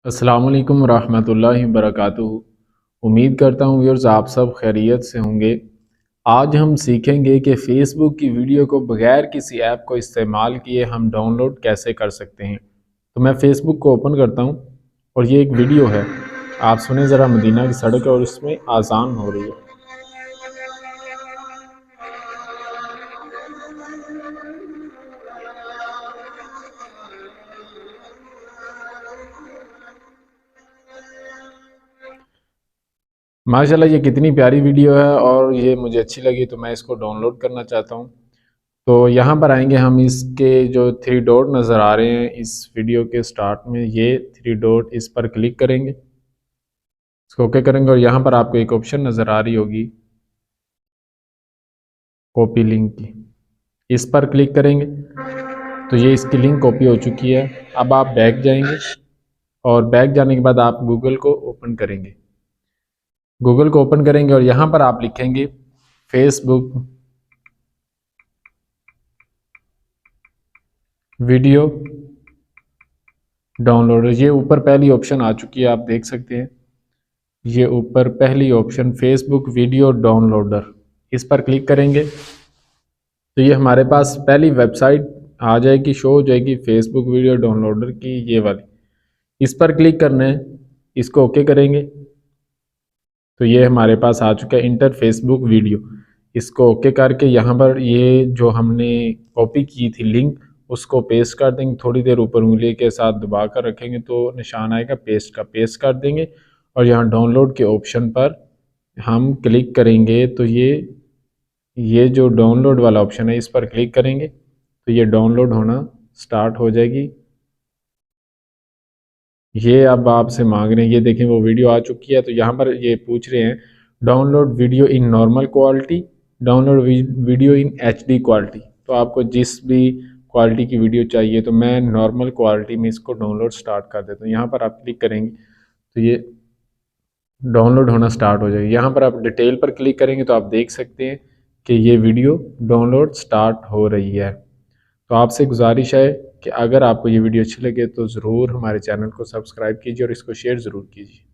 अस्सलाम वालेकुम रहमतुल्लाहि वबरकातुहू। उम्मीद करता हूँ व्यूअर्स आप सब खैरियत से होंगे। आज हम सीखेंगे कि फ़ेसबुक की वीडियो को बगैर किसी ऐप को इस्तेमाल किए हम डाउनलोड कैसे कर सकते हैं। तो मैं फ़ेसबुक को ओपन करता हूँ और ये एक वीडियो है, आप सुने ज़रा। मदीना की सड़क है और इसमें आज़ान हो रही है। माशाल्लाह ये कितनी प्यारी वीडियो है और ये मुझे अच्छी लगी तो मैं इसको डाउनलोड करना चाहता हूँ। तो यहाँ पर आएंगे हम, इसके जो 3 डॉट नज़र आ रहे हैं इस वीडियो के स्टार्ट में, ये 3 डॉट इस पर क्लिक करेंगे, इसको ओके करेंगे और यहाँ पर आपको एक ऑप्शन नज़र आ रही होगी कॉपी लिंक की, इस पर क्लिक करेंगे तो ये इसकी लिंक कॉपी हो चुकी है। अब आप बैक जाएंगे और बैक जाने के बाद आप गूगल को ओपन करेंगे। गूगल को ओपन करेंगे और यहाँ पर आप लिखेंगे फेसबुक वीडियो डाउनलोडर। ये ऊपर पहली ऑप्शन आ चुकी है, आप देख सकते हैं। ये ऊपर पहली ऑप्शन फेसबुक वीडियो डाउनलोडर, इस पर क्लिक करेंगे तो ये हमारे पास पहली वेबसाइट आ जाएगी, शो हो जाएगी फेसबुक वीडियो डाउनलोडर की, ये वाली। इस पर क्लिक करना है, इसको ओके करेंगे तो ये हमारे पास आ चुका है इंटर फेसबुक वीडियो। इसको ओके करके यहाँ पर ये जो हमने कॉपी की थी लिंक, उसको पेस्ट कर देंगे। थोड़ी देर ऊपर उंगली के साथ दबा कर रखेंगे तो निशान आएगा पेस्ट का, पेस्ट कर देंगे और यहाँ डाउनलोड के ऑप्शन पर हम क्लिक करेंगे तो ये जो डाउनलोड वाला ऑप्शन है इस पर क्लिक करेंगे तो ये डाउनलोड होना स्टार्ट हो जाएगी। ये अब आपसे मांग रहे हैं, ये देखें वो वीडियो आ चुकी है। तो यहाँ पर ये पूछ रहे हैं download video in normal quality, download video in HD quality. तो आपको जिस भी क्वालिटी की वीडियो चाहिए, तो मैं नॉर्मल क्वालिटी में इसको डाउनलोड स्टार्ट कर देता हूँ। यहाँ पर आप क्लिक करेंगे तो ये डाउनलोड होना स्टार्ट हो जाएगी। यहाँ पर आप डिटेल पर क्लिक करेंगे तो आप देख सकते हैं कि ये वीडियो डाउनलोड स्टार्ट हो रही है। तो आपसे गुजारिश है कि अगर आपको ये वीडियो अच्छी लगे तो ज़रूर हमारे चैनल को सब्सक्राइब कीजिए और इसको शेयर ज़रूर कीजिए।